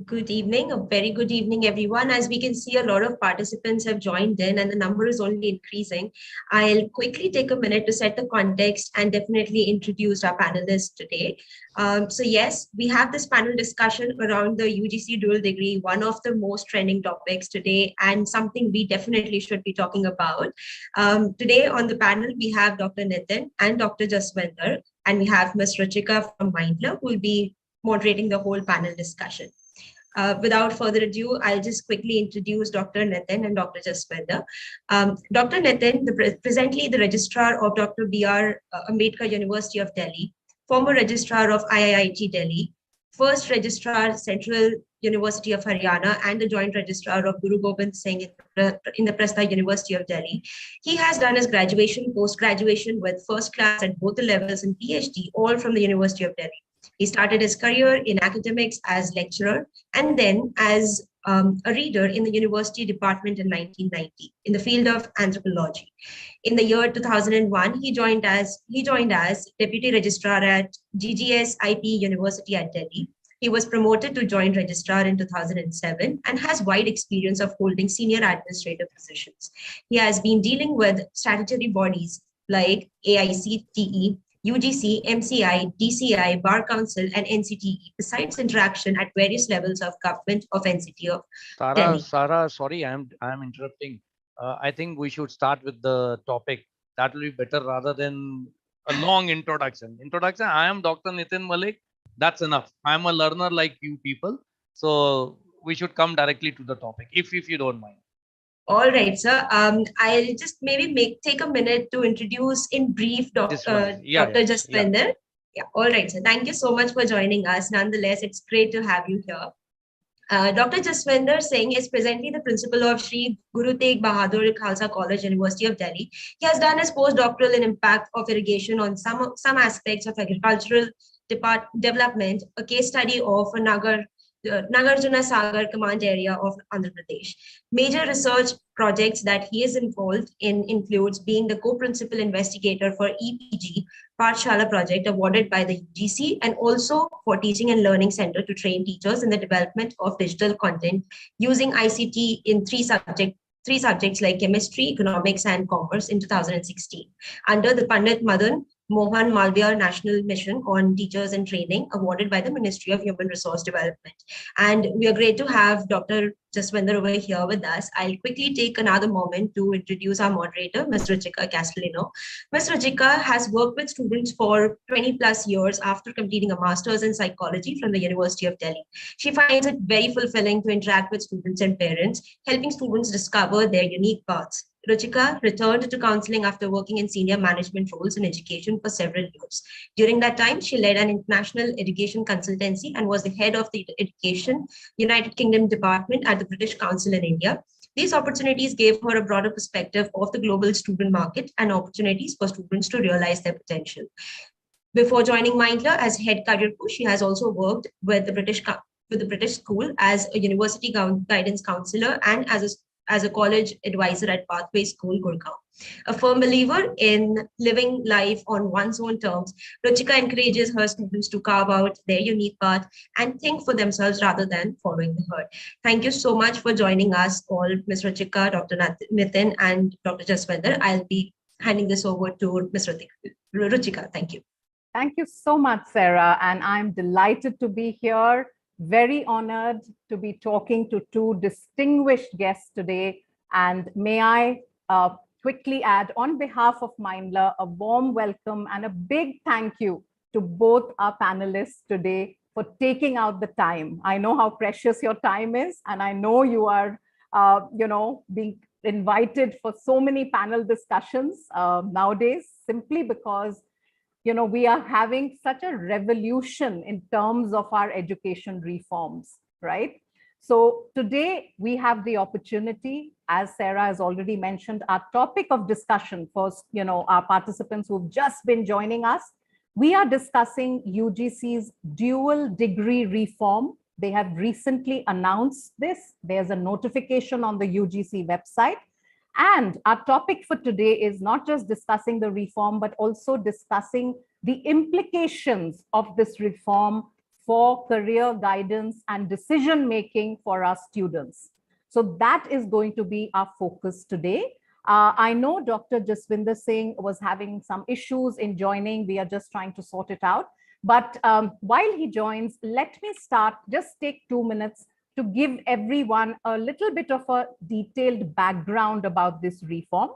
Good evening, a very good evening, everyone. As we can see, a lot of participants have joined in and the number is only increasing. I'll quickly take a minute to set the context and definitely introduce our panelists today. Yes, we have this panel discussion around the UGC dual degree, one of the most trending topics today and something we definitely should be talking about. Today on the panel, we have Dr. Nitin and Dr. Jaswinder, and we have Ms. Ruchika from Mindler who will be moderating the whole panel discussion. Without further ado, I'll just quickly introduce Dr. Nitin and Dr. Jaswinder. Dr. Nitin, presently the registrar of Dr. B.R. Ambedkar University of Delhi, former registrar of IIT Delhi, first registrar Central University of Haryana, and the joint registrar of Guru Gobind Singh in the Prasad University of Delhi. He has done his graduation, post-graduation with first class at both the levels and PhD, all from the University of Delhi. He started his career in academics as lecturer and then as a reader in the university department in 1990 in the field of anthropology. In the year 2001, he joined as deputy registrar at GGS IP University at Delhi. He was promoted to joint registrar in 2007 and has wide experience of holding senior administrative positions. He has been dealing with statutory bodies like AICTE, UGC, MCI, DCI, Bar Council, and NCTE, besides interaction at various levels of government of NCT of Delhi. Sarah, sorry, I'm interrupting. I think we should start with the topic. That will be better rather than a long introduction. I am Dr. Nitin Malik. That's enough. I'm a learner like you people. So we should come directly to the topic, if you don't mind. All right, sir. I'll just maybe take a minute to introduce in brief Dr. Jaswinder. Yeah. All right, sir. Thank you so much for joining us. Nonetheless, it's great to have you here. Dr. Jaswinder Singh is presently the principal of Sri Guru Tegh Bahadur Khalsa College, University of Delhi. He has done his postdoctoral in impact of irrigation on some aspects of agricultural development, a case study of Nagarjuna Sagar command area of Andhra Pradesh. Major research projects that he is involved in includes being the co-principal investigator for EPG Pathshala project awarded by the UGC and also for Teaching and Learning Center to train teachers in the development of digital content using ICT in three subjects like chemistry, economics, and commerce in 2016 under the Pandit Madan Mohan Malviya National Mission on Teachers and Training awarded by the Ministry of Human Resource Development. And we are great to have Dr. Jaswinder over here with us. I'll quickly take another moment to introduce our moderator, Ms. Ruchika Castellino. Ms. Ruchika has worked with students for 20 plus years after completing a master's in psychology from the University of Delhi. She finds it very fulfilling to interact with students and parents, helping students discover their unique paths. Ruchika returned to counseling after working in senior management roles in education for several years. During that time, she led an international education consultancy and was the head of the Education United Kingdom Department at the British Council in India. These opportunities gave her a broader perspective of the global student market and opportunities for students to realize their potential. Before joining Mindler as head career coach, she has also worked with the British School as a university guidance counselor and as a college advisor at Pathway School, Gurgaon. A firm believer in living life on one's own terms, Ruchika encourages her students to carve out their unique path and think for themselves rather than following the herd. Thank you so much for joining us all, Ms. Ruchika, Dr. Nitin, and Dr. Jaswinder. I'll be handing this over to Ms. Ruchika. Thank you. Thank you so much, Sarah. And I'm delighted to be here. Very honored to be talking to two distinguished guests today. And may I quickly add, on behalf of Mindler, a warm welcome and a big thank you to both our panelists today for taking out the time. I know how precious your time is, and I know you are, being invited for so many panel discussions nowadays, simply because we are having such a revolution in terms of our education reforms, right? So today we have the opportunity, as Sarah has already mentioned, our topic of discussion for our participants who've just been joining us. We are discussing UGC's dual degree reform. They have recently announced this. There's a notification on the UGC website. And our topic for today is not just discussing the reform, but also discussing the implications of this reform for career guidance and decision making for our students. So that is going to be our focus today. I know Dr. Jaswinder Singh was having some issues in joining. We are just trying to sort it out. But while he joins, let me start, just take 2 minutes to give everyone a little bit of a detailed background about this reform.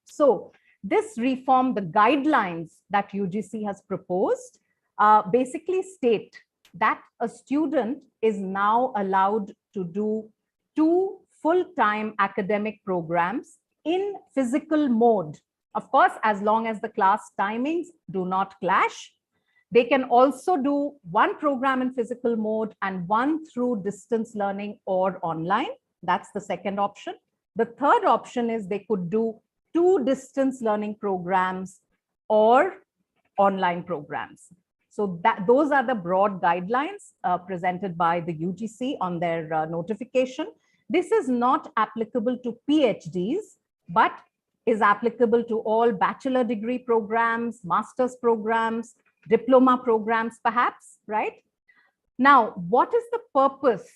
So this reform, the guidelines that UGC has proposed, basically state that a student is now allowed to do 2 full-time academic programs in physical mode. Of course, as long as the class timings do not clash. They can also do 1 program in physical mode and 1 through distance learning or online. That's the second option. The third option is they could do 2 distance learning programs or online programs. So those are the broad guidelines presented by the UGC on their notification. This is not applicable to PhDs, but is applicable to all bachelor degree programs, master's programs, diploma programs, perhaps, right? Now, what is the purpose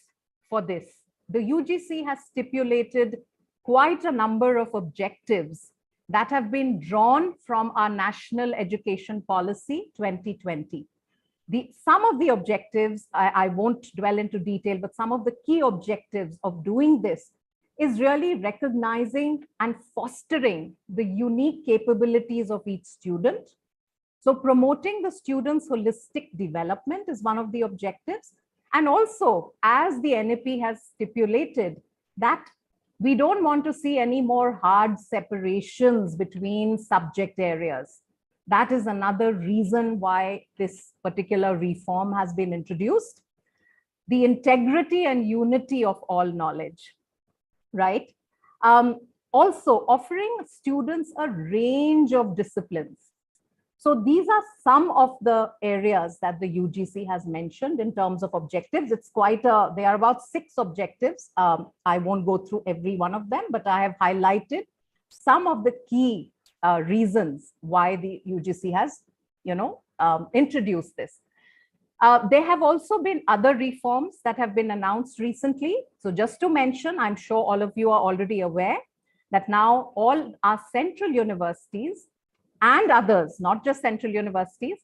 for this? The UGC has stipulated quite a number of objectives that have been drawn from our National Education Policy 2020. Some of the objectives, I won't dwell into detail, but some of the key objectives of doing this is really recognizing and fostering the unique capabilities of each student. So promoting the student's holistic development is one of the objectives. And also, as the NAP has stipulated, that we don't want to see any more hard separations between subject areas. That is another reason why this particular reform has been introduced. The integrity and unity of all knowledge, right? Also offering students a range of disciplines. So these are some of the areas that the UGC has mentioned in terms of objectives. It's quite there are about 6 objectives. I won't go through every one of them, but I have highlighted some of the key reasons why the UGC has, introduced this. There have also been other reforms that have been announced recently. So just to mention, I'm sure all of you are already aware that now all our central universities and others, not just central universities,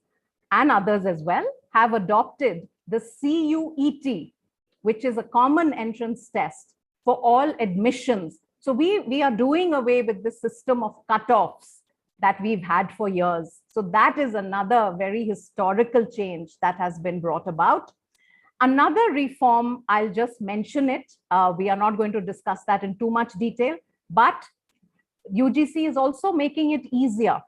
and others as well, have adopted the CUET, which is a common entrance test for all admissions. So we are doing away with the system of cutoffs that we've had for years. So that is another very historical change that has been brought about. Another reform, I'll just mention it. We are not going to discuss that in too much detail, but UGC is also making it easier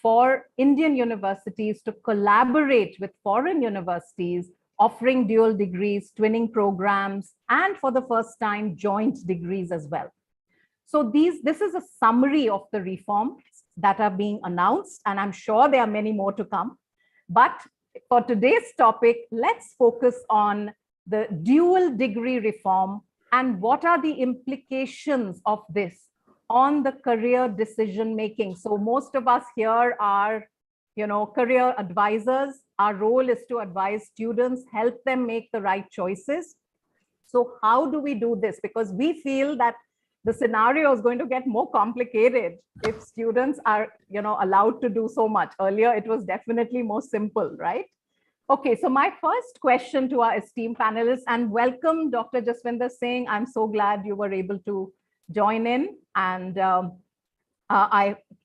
for Indian universities to collaborate with foreign universities, offering dual degrees, twinning programs, and for the first time, joint degrees as well. So this is a summary of the reforms that are being announced, and I'm sure there are many more to come. But for today's topic, let's focus on the dual degree reform and what are the implications of this on the career decision making. So most of us here are, career advisors. Our role is to advise students, help them make the right choices. So how do we do this? Because we feel that the scenario is going to get more complicated if students are, allowed to do so much. Earlier, it was definitely more simple, right? Okay, so my first question to our esteemed panelists, and welcome, Dr. Jaswinder Singh. I'm so glad you were able to join in. And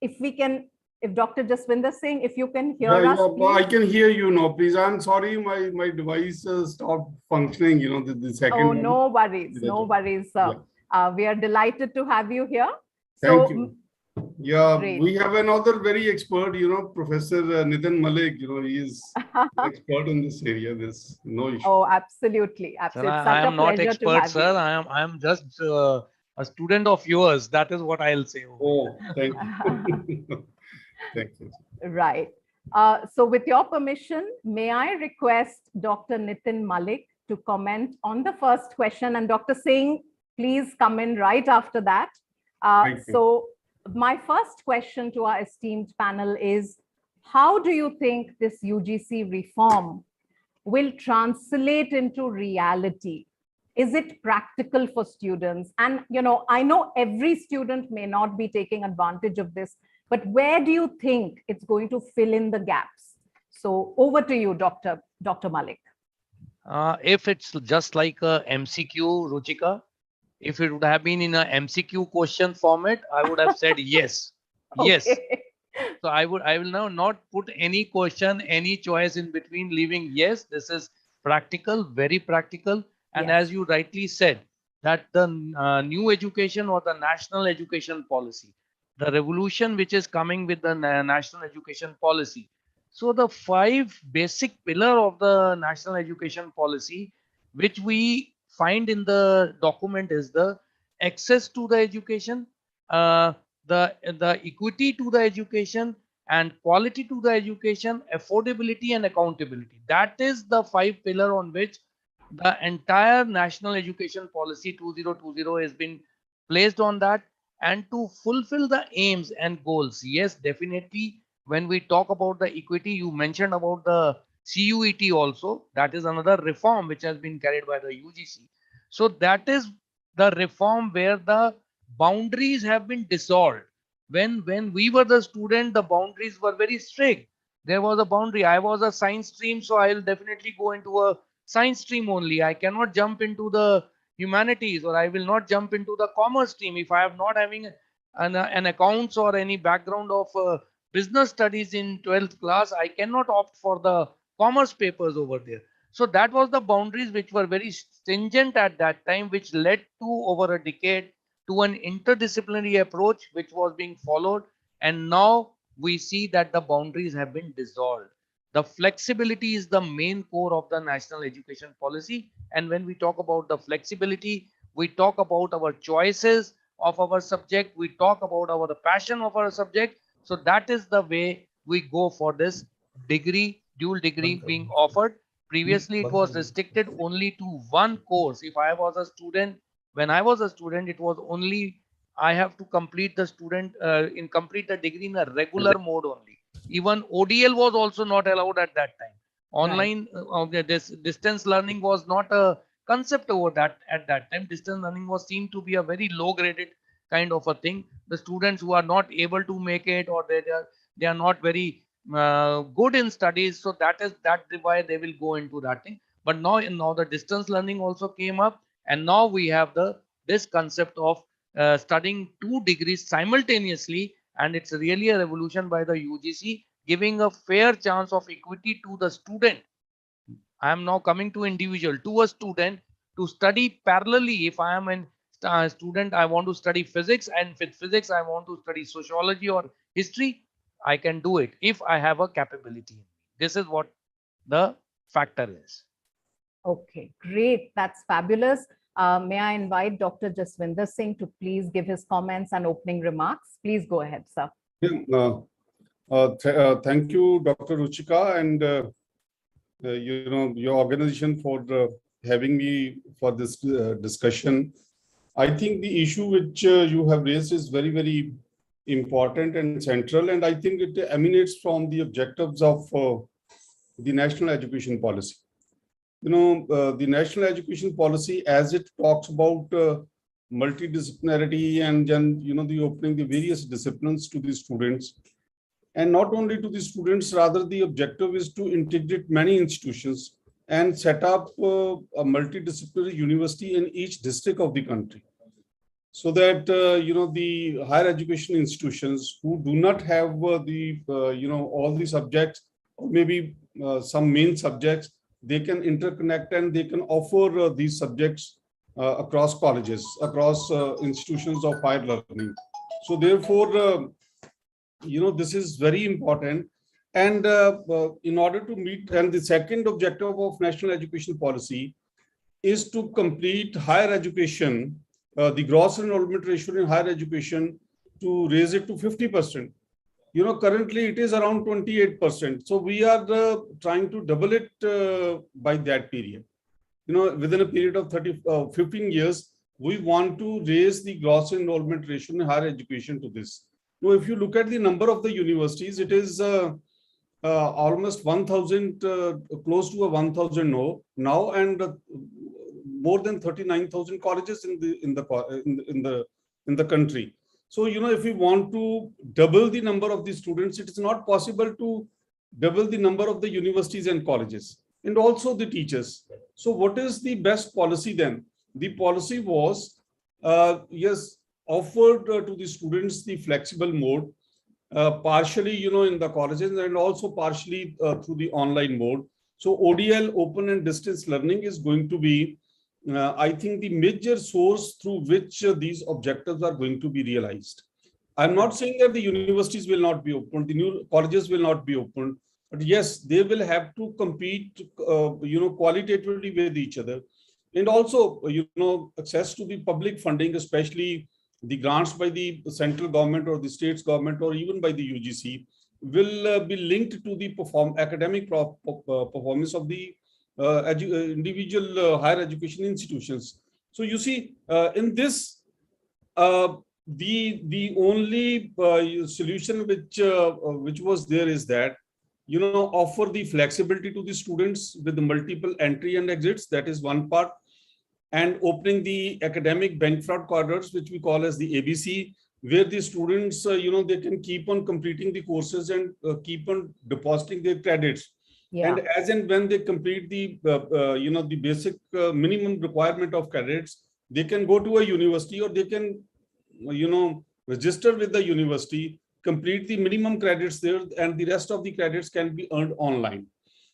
if Dr. Jaswinder Singh, if you can hear us. Yeah, I can hear you now, please. I'm sorry, my device stopped functioning, the second. Oh, no worries, no worries, sir. Yeah. We are delighted to have you here. Thank you. Yeah, great. We have another very expert, Professor Nitin Malik, he is expert in this area. There's no issue. Oh, absolutely. Absolutely. Sir, I am not expert, sir. I am just a student of yours. That is what I'll say. Oh, thank you. Thank you. Right. So with your permission, may I request Dr. Nitin Malik to comment on the first question, and Dr. Singh, please come in right after that. So my first question to our esteemed panel is, how do you think this UGC reform will translate into reality? Is it practical for students? And, I know every student may not be taking advantage of this, but where do you think it's going to fill in the gaps? So over to you, Dr. Malik. If it's just like a MCQ, Ruchika, if it would have been in a MCQ question format, I would have said yes. Yes. Okay. So I will now not put any question, any choice in between, leaving yes. This is practical, very practical. And Yes. as you rightly said, that the new education or the national education policy, the revolution which is coming with the national education policy. So the 5 basic pillar of the national education policy, which we find in the document, is the access to the education, the equity to the education, and quality to the education, affordability and accountability. That is the 5 pillar on which the entire national education policy 2020 has been placed on that. And to fulfill the aims and goals, yes, definitely, when we talk about the equity, you mentioned about the CUET also. That is another reform which has been carried by the UGC. So that is the reform where the boundaries have been dissolved. When we were the student, the boundaries were very strict. There was a boundary. I was a science stream, so I'll definitely go into a science stream only. I cannot jump into the humanities, or I will not jump into the commerce stream if I am not having an accounts or any background of business studies in 12th class. I cannot opt for the commerce papers over there. So that was the boundaries which were very stringent at that time, which led to, over a decade, to an interdisciplinary approach which was being followed. And now we see that the boundaries have been dissolved. The flexibility is the main core of the national education policy. And when we talk about the flexibility, we talk about our choices of our subject, we talk about our passion of our subject. So that is the way we go for this degree, dual degree being offered. Previously, it was restricted only to one course. If I was a student, when I was a student, it was only I have to complete the complete the degree in a regular mode only. Even ODL was also not allowed at that time. Online this distance learning was not a concept over that at that time. Distance learning was seen to be a very low graded kind of a thing. The students who are not able to make it, or they are not very good in studies, so that is why they will go into that thing. But now the distance learning also came up, and now we have this concept of studying 2 degrees simultaneously, and it's really a revolution by the UGC, giving a fair chance of equity to the student. I am now coming to individual, to a student, to study parallelly. If I am a student, I want to study physics, and with physics I want to study sociology or history, I can do it if I have a capability. This is what the factor is. Okay, great. That's fabulous. May I invite Dr. Jaswinder Singh to please give his comments and opening remarks? Please go ahead, sir. Thank you, Dr. Ruchika, and your organization for having me for this discussion. I think the issue which you have raised is very, very important and central, and I think it emanates from the objectives of the national education policy. The national education policy, as it talks about multidisciplinarity and then, the opening the various disciplines to the students, and not only to the students, rather the objective is to integrate many institutions and set up a multidisciplinary university in each district of the country, so that the higher education institutions who do not have all the subjects, or maybe some main subjects, they can interconnect and they can offer these subjects across colleges, across institutions of higher learning. So therefore, this is very important. And in order to meet, and the second objective of national education policy is to complete higher education, the gross enrollment ratio in higher education, to raise it to 50%. Currently it is around 28%. So we are trying to double it by that period. Within a period of 15 years, we want to raise the gross enrollment ratio in higher education to this. Now, if you look at the number of the universities, it is almost 1,000, close to a 1,000 now, and more than 39,000 colleges in the country. So, if we want to double the number of the students, it is not possible to double the number of the universities and colleges, and also the teachers. So what is the best policy then? The policy was, yes, offered to the students the flexible mode, partially, in the colleges, and also partially through the online mode. So ODL, open and distance learning, is going to be, I think, the major source through which these objectives are going to be realized. I'm not saying that the universities will not be open, the new colleges will not be open, but yes, they will have to compete, qualitatively with each other. And also, access to the public funding, especially the grants by the central government or the state's government or even by the UGC, will be linked to the academic performance of the individual higher education institutions. So you see, in this, the only solution which was there is that, offer the flexibility to the students with the multiple entry and exits. That is one part. And opening the academic bank fraud corridors, which we call as the ABC, where the students, they can keep on completing the courses and keep on depositing their credits. Yeah. And as and when they complete the, the basic minimum requirement of credits, they can go to a university, or they can, register with the university, complete the minimum credits there, and the rest of the credits can be earned online.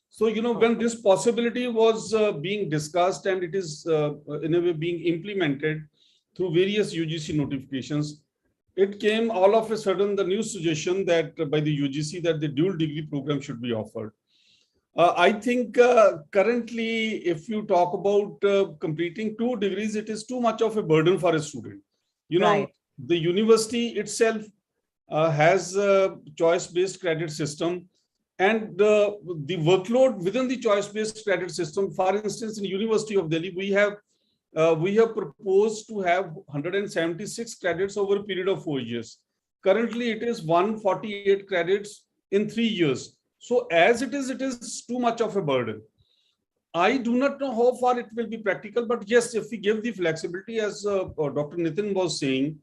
So, when this possibility was being discussed, and it is in a way being implemented through various UGC notifications, it came all of a sudden the new suggestion that by the UGC that the dual degree program should be offered. I think currently, if you talk about completing 2 degrees, it is too much of a burden for a student. Right. The university itself has a choice-based credit system, and the workload within the choice-based credit system. For instance, in University of Delhi, we have proposed to have 176 credits over a period of 4 years. Currently, it is 148 credits in 3 years. So as it is too much of a burden. I do not know how far it will be practical, but yes, if we give the flexibility, as Dr. Nitin was saying,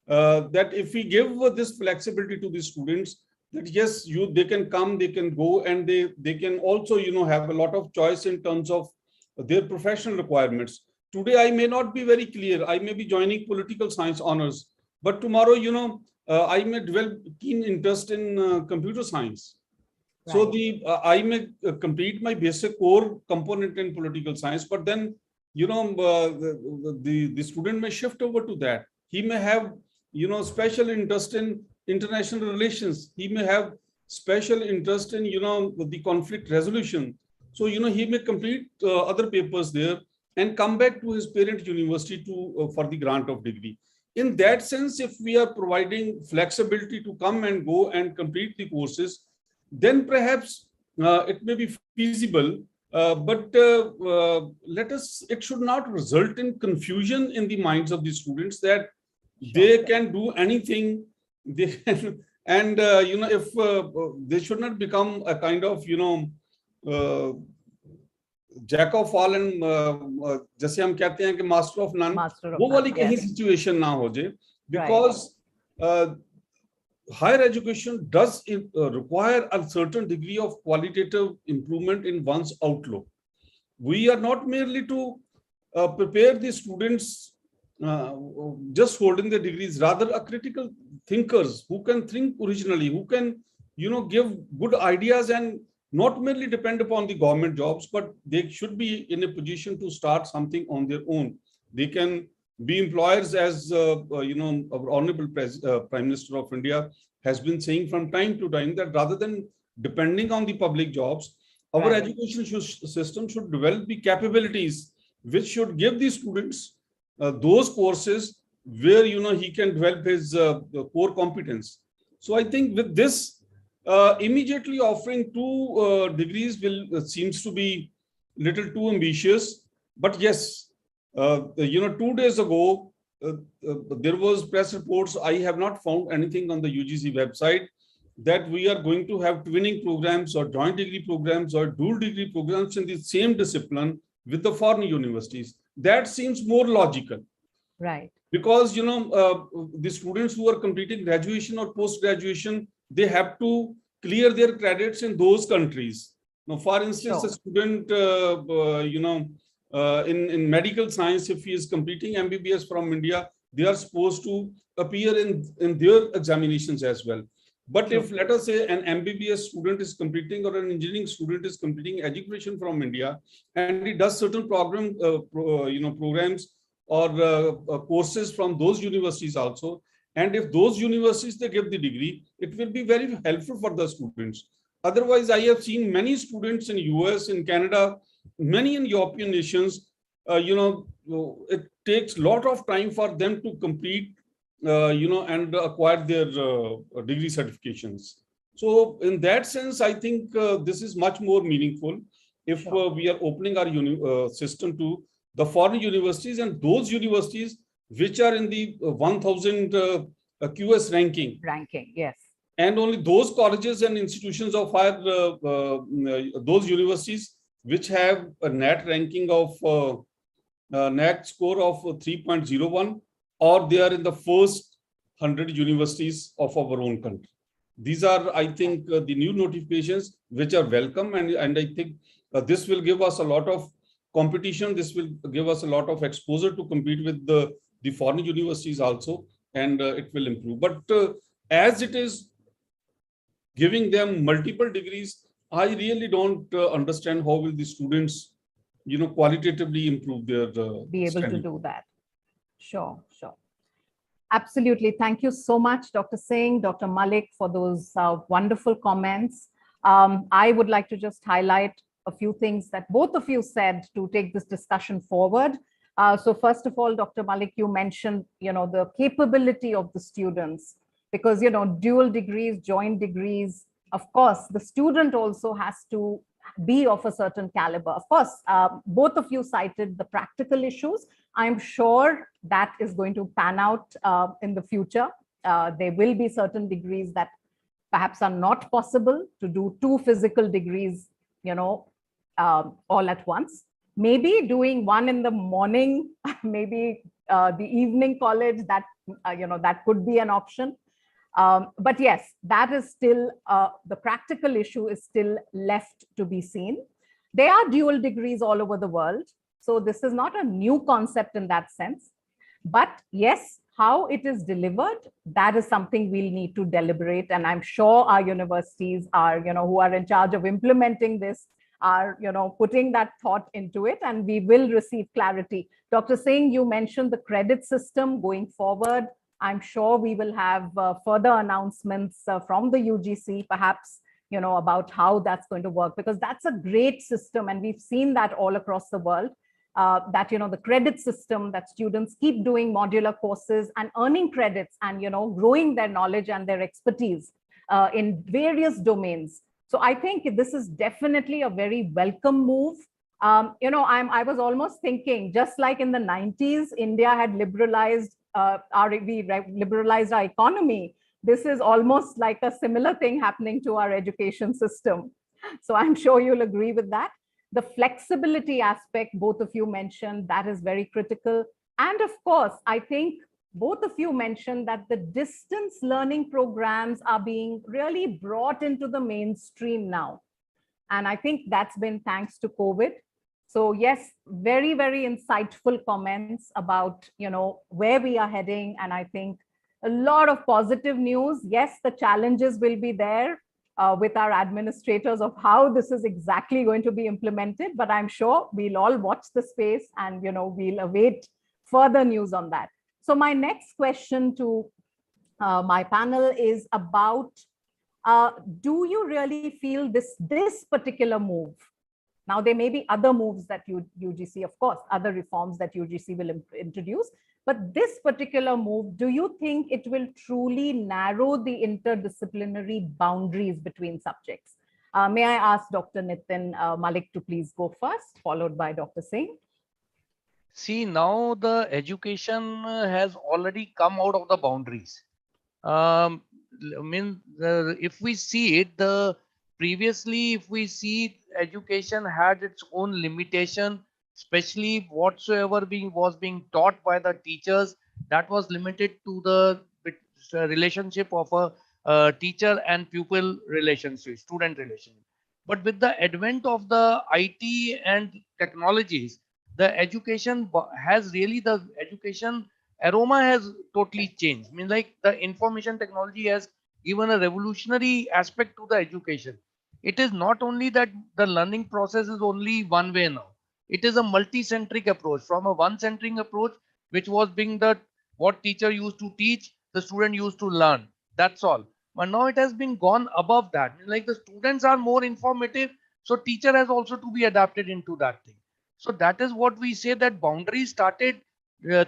that if we give this flexibility to the students, that yes, they can come, they can go, and they can also, have a lot of choice in terms of their professional requirements. Today, I may not be very clear. I may be joining political science honors, but tomorrow, I may develop keen interest in computer science. Right. So I may complete my basic core component in political science, but then, the student may shift over to that. He may have, special interest in international relations. He may have special interest in, the conflict resolution. So, he may complete other papers there and come back to his parent university for the grant of degree. In that sense, if we are providing flexibility to come and go and complete the courses, then perhaps it may be feasible, but it should not result in confusion in the minds of the students that they can do anything. They can, and if they should not become a kind of jack of all and जैसे हम कहते हैं कि master of none, वो वाली कहीं situation ना हो जाए, because higher education does require a certain degree of qualitative improvement in one's outlook. We are not merely to prepare the students just holding the degrees, rather a critical thinkers who can think originally, who can, give good ideas and not merely depend upon the government jobs, but they should be in a position to start something on their own. They can be employers, as our Honorable Prime Minister of India has been saying from time to time, that rather than depending on the public jobs, our education system should develop the capabilities which should give the students those courses where he can develop his core competence. So I think with this, immediately offering 2 degrees seems to be little too ambitious. But yes, 2 days ago, there was press reports. I have not found anything on the UGC website that we are going to have twinning programs or joint degree programs or dual degree programs in the same discipline with the foreign universities. That seems more logical. Right. Because, the students who are completing graduation or post-graduation, they have to clear their credits in those countries. Now, for instance, Sure. a student, in medical science, if he is completing MBBS from India, they are supposed to appear in their examinations as well. But True. if, let us say, an MBBS student is completing or an engineering student is completing education from India, and he does certain programs or courses from those universities also, and if those universities they give the degree, it will be very helpful for the students. Otherwise, I have seen many students in US, in Canada, many in European nations, it takes a lot of time for them to complete, and acquire their degree certifications. So in that sense, I think this is much more meaningful if we are opening our system to the foreign universities and those universities which are in the 1000 QS ranking. Yes. And only those colleges and institutions of higher, those universities which have a NAT ranking of NAT score of 3.01, or they are in the first 100 universities of our own country. These are, I think, the new notifications which are welcome, and I think this will give us a lot of competition. This will give us a lot of exposure to compete with the foreign universities also, and it will improve. But as it is giving them multiple degrees, I really don't understand how will the students, qualitatively improve their be able standing. to do that. Sure. Absolutely. Thank you so much, Dr. Singh, Dr. Malik, for those wonderful comments. I would like to just highlight a few things that both of you said to take this discussion forward. So first of all, Dr. Malik, you mentioned, the capability of the students, because, dual degrees, joint degrees, of course, the student also has to be of a certain caliber. Of course, both of you cited the practical issues. I'm sure that is going to pan out in the future. There will be certain degrees that perhaps are not possible to do 2 physical degrees, all at once. Maybe doing one in the morning, maybe the evening college, that, that could be an option. But yes, that is still, the practical issue is still left to be seen. There are dual degrees all over the world. So this is not a new concept in that sense. But yes, how it is delivered, that is something we'll need to deliberate. And I'm sure our universities are, who are in charge of implementing this, are, putting that thought into it, and we will receive clarity. Dr. Singh, you mentioned the credit system going forward. I'm sure we will have further announcements from the UGC, perhaps, about how that's going to work, because that's a great system. And we've seen that all across the world, that, the credit system, that students keep doing modular courses and earning credits and, growing their knowledge and their expertise in various domains. So I think this is definitely a very welcome move. I was almost thinking, just like in the 90s, India had liberalized our economy. This is almost like a similar thing happening to our education system. So I'm sure you'll agree with that. The flexibility aspect, both of you mentioned, that is very critical. And of course, I think both of you mentioned that the distance learning programs are being really brought into the mainstream now. And I think that's been thanks to COVID. So yes, very, very insightful comments about, where we are heading. And I think a lot of positive news. Yes, the challenges will be there with our administrators of how this is exactly going to be implemented. But I'm sure we'll all watch the space and, we'll await further news on that. So my next question to my panel is about, do you really feel this particular move? Now, there may be other moves that UGC, of course, other reforms that UGC will introduce, but this particular move, do you think it will truly narrow the interdisciplinary boundaries between subjects? May I ask Dr. Nitin Malik to please go first, followed by Dr. Singh? See, now the education has already come out of the boundaries. if we see it, previously, if we see, education had its own limitation, especially whatsoever was being taught by the teachers, that was limited to the relationship of a teacher and pupil relationship, student relationship. But with the advent of the IT and technologies, the education has really, the education aroma has totally changed. I mean, like, the information technology has given a revolutionary aspect to the education. It is not only that the learning process is only one way now. It is a multi-centric approach. From a one-centric approach, which was being the what teacher used to teach, the student used to learn. That's all. But now it has been gone above that. Like, the students are more informative, so teacher has also to be adapted into that thing. So that is what we say, that boundaries started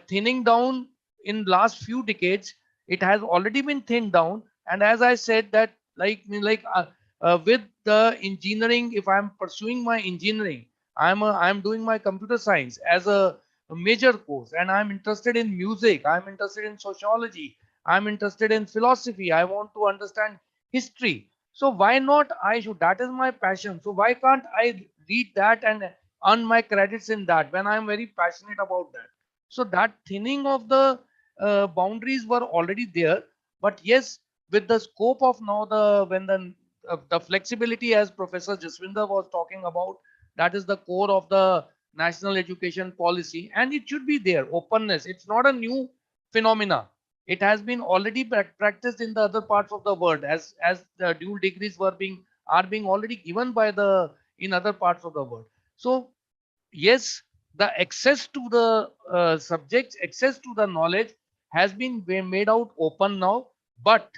thinning down in last few decades. It has already been thinned down, and as I said that, with the engineering, if I'm pursuing my engineering, I'm doing my computer science as a major course, and I'm interested in music, I'm interested in sociology, I'm interested in philosophy, I want to understand history. So why not I should, that is my passion, so why can't I read that and earn my credits in that when I'm very passionate about that? So that thinning of the boundaries were already there. But yes, with the scope of now, the flexibility, as Professor Jaswinder was talking about, that is the core of the national education policy, and it should be there. Openness, it's not a new phenomena. It has been already practiced in the other parts of the world, as the dual degrees are being already given by the in other parts of the world. So yes, the access to the subjects, access to the knowledge has been made out open now, but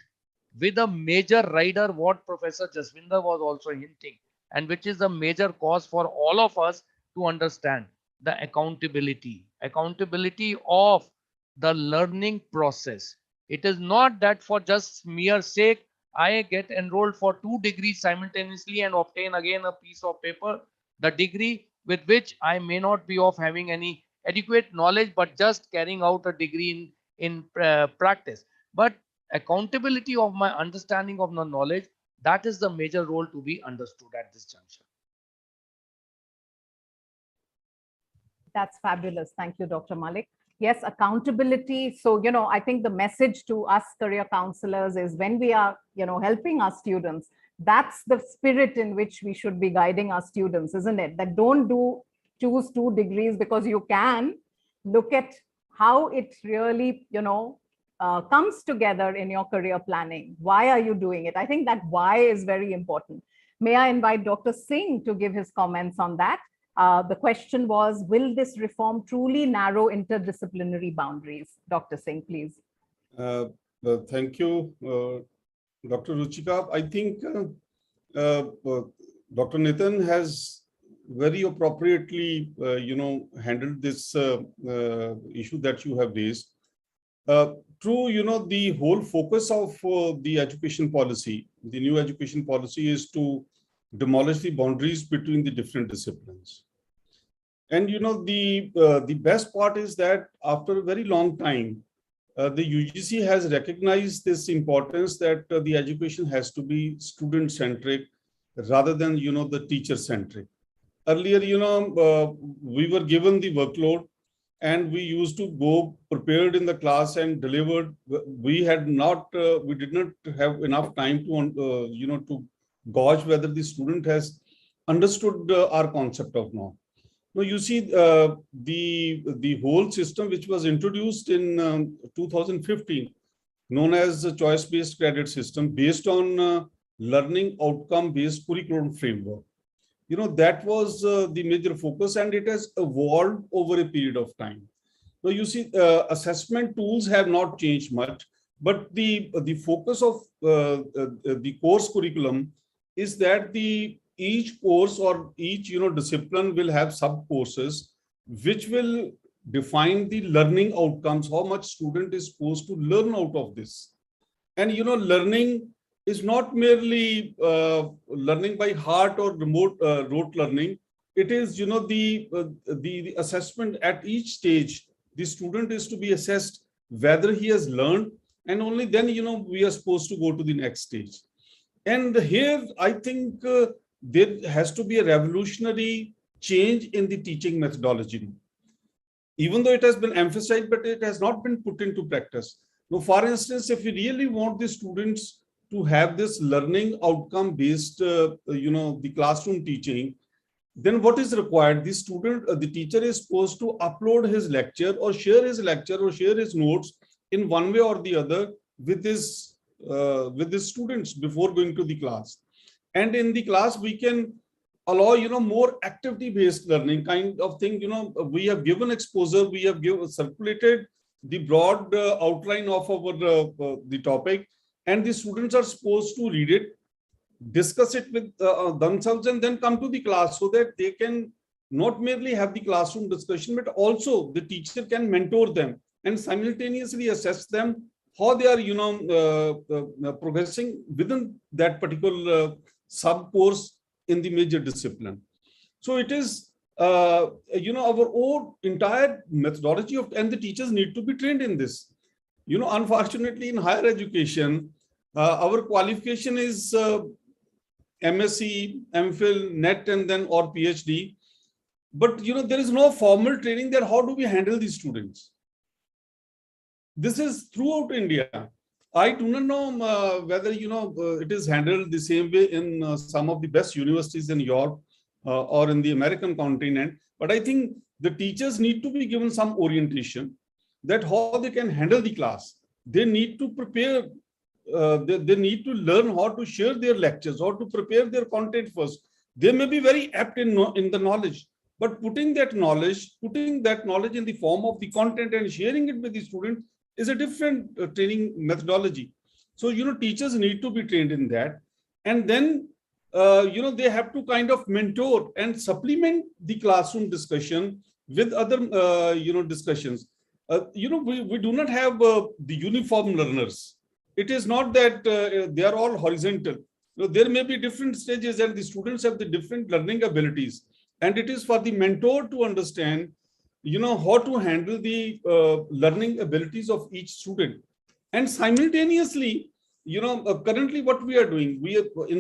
with a major rider, what Professor Jaswinder was also hinting, and which is a major cause for all of us to understand: the accountability of the learning process. It is not that for just mere sake, I get enrolled for 2 degrees simultaneously and obtain again a piece of paper, the degree with which I may not be of having any adequate knowledge, but just carrying out a degree in practice. But accountability of my understanding of the knowledge, that is the major role to be understood at this juncture. That's fabulous. Thank you, Dr. Malik. Yes, accountability. So, I think the message to us career counselors is, when we are, helping our students, that's the spirit in which we should be guiding our students, isn't it? That don't choose 2 degrees because you can. Look at how it really, comes together in your career planning. Why are you doing it? I think that why is very important. May I invite Dr. Singh to give his comments on that? The question was, will this reform truly narrow interdisciplinary boundaries? Dr. Singh, please. Thank you, Dr. Ruchika. I think Dr. Nitin has very appropriately, handled this issue that you have raised. True, the whole focus of the education policy, the new education policy, is to demolish the boundaries between the different disciplines. And the best part is that after a very long time, the UGC has recognized this importance that the education has to be student-centric rather than the teacher-centric. Earlier, we were given the workload and we used to go prepared in the class and delivered. We did not have enough time to to gauge whether the student has understood our concept of now. Now you see the whole system which was introduced in 2015, known as the choice-based credit system, based on learning outcome-based curriculum framework. That was the major focus, and it has evolved over a period of time. Now you see, assessment tools have not changed much, but the focus of the course curriculum is that each course or each discipline will have sub courses which will define the learning outcomes, how much student is supposed to learn out of this. And learning is not merely learning by heart or remote rote learning. It is the assessment at each stage. The student is to be assessed whether he has learned and only then, we are supposed to go to the next stage. And here, I think there has to be a revolutionary change in the teaching methodology. Even though it has been emphasized, but it has not been put into practice. Now, for instance, if we really want the students to have this learning outcome based, the classroom teaching, then what is required? The teacher is supposed to upload his lecture or share his notes in one way or the other with his students before going to the class. And in the class, we can allow, more activity-based learning kind of thing. We have given exposure, we have circulated the broad outline of our the topic, and the students are supposed to read it, discuss it with themselves, and then come to the class so that they can not merely have the classroom discussion, but also the teacher can mentor them and simultaneously assess them how they are, progressing within that particular sub-course in the major discipline. So it is, our own entire methodology and the teachers need to be trained in this. Unfortunately, in higher education, our qualification is MSc, MPhil, NET, and then or PhD. But, there is no formal training there. How do we handle these students? This is throughout India. I do not know whether, it is handled the same way in some of the best universities in Europe or in the American continent. But I think the teachers need to be given some orientation that how they can handle the class. They need to prepare, they need to learn how to share their lectures, how to prepare their content first. They may be very apt in the knowledge, but putting that knowledge in the form of the content and sharing it with the students is a different training methodology. So, teachers need to be trained in that. And then, they have to kind of mentor and supplement the classroom discussion with other, discussions. We do not have the uniform learners. It is not that they are all horizontal. There may be different stages and the students have the different learning abilities. And it is for the mentor to understand how to handle the learning abilities of each student. And simultaneously, currently what we are doing,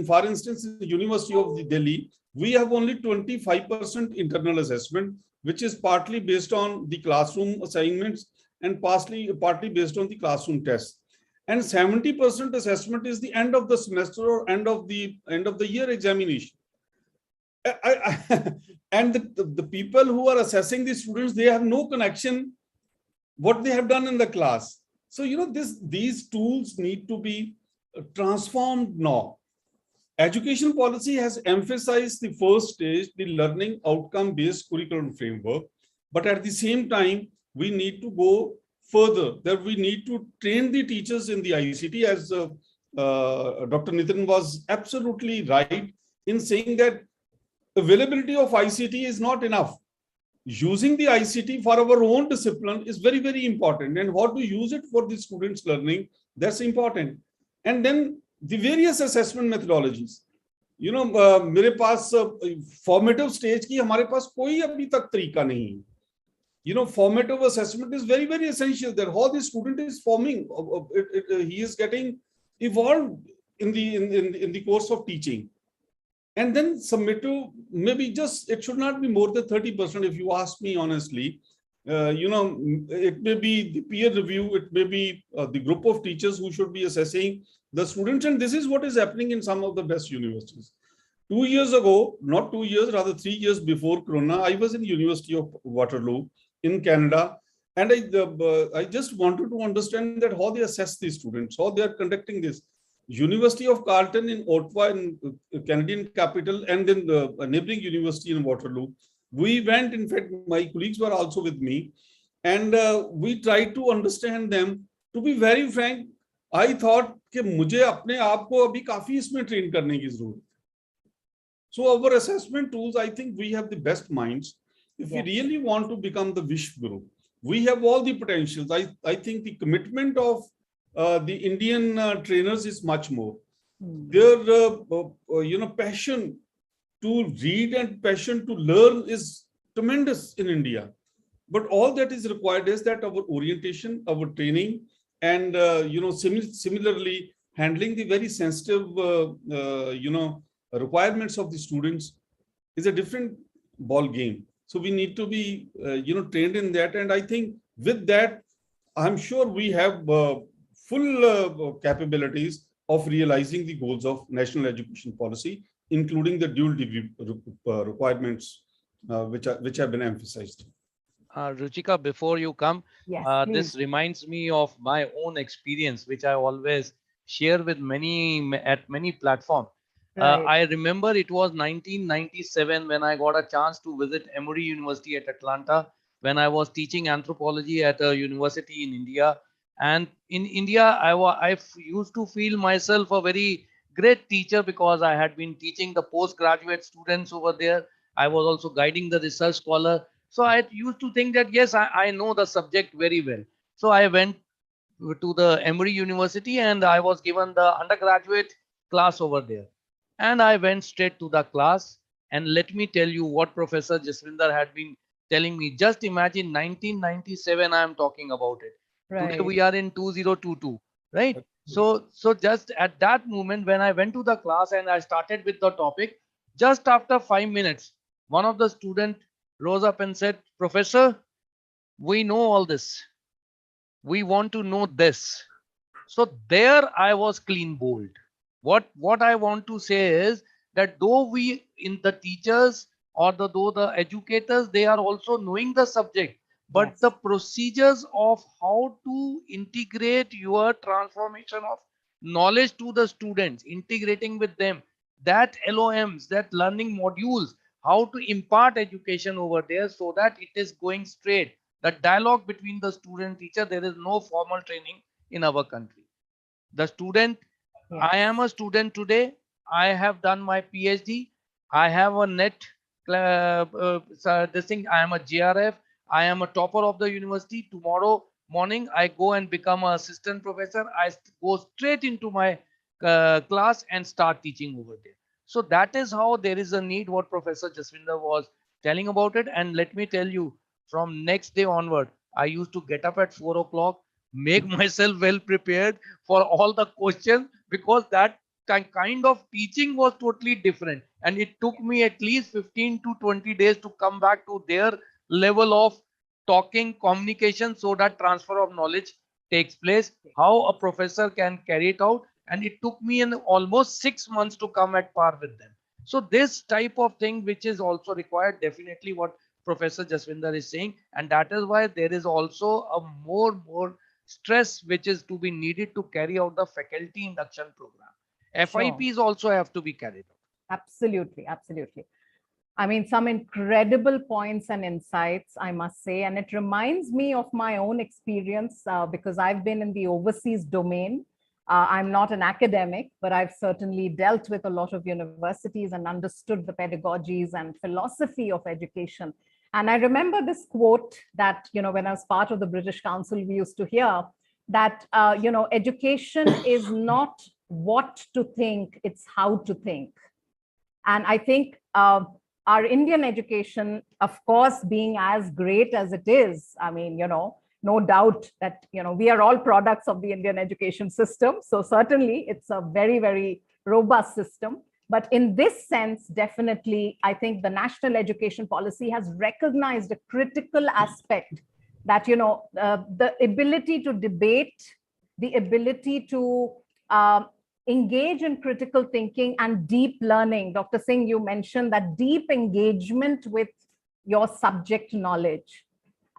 for instance, in the University of Delhi, we have only 25% internal assessment, which is partly based on the classroom assignments and partly based on the classroom tests. And 70% assessment is the end of the semester or end of the year examination. And the people who are assessing the students, they have no connection what they have done in the class. So, these tools need to be transformed now. Education policy has emphasized the first stage, the learning outcome-based curriculum framework. But at the same time, we need to go further, that we need to train the teachers in the ICT, as Dr. Nitin was absolutely right in saying that availability of ICT is not enough. Using the ICT for our own discipline is very, very important. And how to use it for the students' learning, that's important. And then the various assessment methodologies. मेरे पास formative stage की हमारे पास कोई अभी तक तरीका नहीं. Formative assessment is very, very essential. That how the student is forming, he is getting evolved in the course of teaching. And then summative, maybe it should not be more than 30%. If you ask me honestly, it may be the peer review, it may be the group of teachers who should be assessing the students. And this is what is happening in some of the best universities. 2 years ago, not 2 years, rather 3 years before Corona, I was in University of Waterloo in Canada. And I just wanted to understand that how they assess these students, how they are conducting this. University of Carleton in Ottawa, in Canadian capital, and then the neighboring university in Waterloo. We went, in fact, my colleagues were also with me, and we tried to understand them. To be very frank, I thought कि मुझे अपने आप को अभी काफी इसमें train करने की जरूरत है. So our assessment tools, I think we have the best minds. If we really want to become the Vishwa Guru, we have all the potentials. I think the commitment of the Indian trainers is much more. Their passion to read and passion to learn is tremendous in India. But all that is required is that our orientation, our training, and similarly handling the very sensitive requirements of the students is a different ball game. So we need to be trained in that, and I think with that I'm sure we have full capabilities of realizing the goals of national education policy, including the dual degree requirements which have been emphasized. Ruchika, before you come, Yes, this reminds me of my own experience, which I always share with many platforms. right. I remember it was 1997 when I got a chance to visit Emory University at Atlanta when I was teaching anthropology at a university in India. And in India, I used to feel myself a very great teacher because I had been teaching the postgraduate students over there. I was also guiding the research scholar. So I used to think that, yes, I know the subject very well. So I went to the Emory University and I was given the undergraduate class over there. And I went straight to the class. And let me tell you what Professor Jaswinder had been telling me. Just imagine 1997, I am talking about it. Today Right. we are in 2022, right? So just at that moment when I went to the class and I started with the topic, just after 5 minutes, one of the students rose up and said, Professor, we know all this. We want to know this. So there I was clean bold. What I want to say is that though we in the teachers or though the educators, they are also knowing the subject, but Yes. the procedures of how to integrate your transformation of knowledge to the students, integrating with them, that LOMs, that learning modules, how to impart education over there so that it is going straight. The dialogue between the student teacher, there is no formal training in our country. The student, Yes. I am a student today. I have done my PhD. I have a net this thing. I am a GRF. I am a topper of the university. Tomorrow morning I go and become an assistant professor. I go straight into my class and start teaching over there. So that is how there is a need, what Professor Jaswinder was telling about it. And let me tell you, from next day onward, I used to get up at 4 o'clock, make myself well prepared for all the questions, because that kind of teaching was totally different, and it took me at least 15 to 20 days to come back to their level of talking communication, so that transfer of knowledge takes place, how a professor can carry it out. And it took me in almost 6 months to come at par with them. So this type of thing which is also required, definitely what Professor Jaswinder is saying, and that is why there is also a more stress which is to be needed to carry out the faculty induction program. Sure. FIPs also have to be carried out. Absolutely, absolutely. I mean, some incredible points and insights, I must say. And it reminds me of my own experience because I've been in the overseas domain. I'm not an academic, but I've certainly dealt with a lot of universities and understood the pedagogies and philosophy of education. And I remember this quote that, when I was part of the British Council, we used to hear that, education is not what to think, it's how to think. And I think our Indian education, of course, being as great as it is, I mean, no doubt that, we are all products of the Indian education system. So certainly it's a very, very robust system. But in this sense, definitely, I think the national education policy has recognized a critical aspect that, the ability to debate, the ability to engage in critical thinking and deep learning. Dr. Singh, you mentioned that deep engagement with your subject knowledge.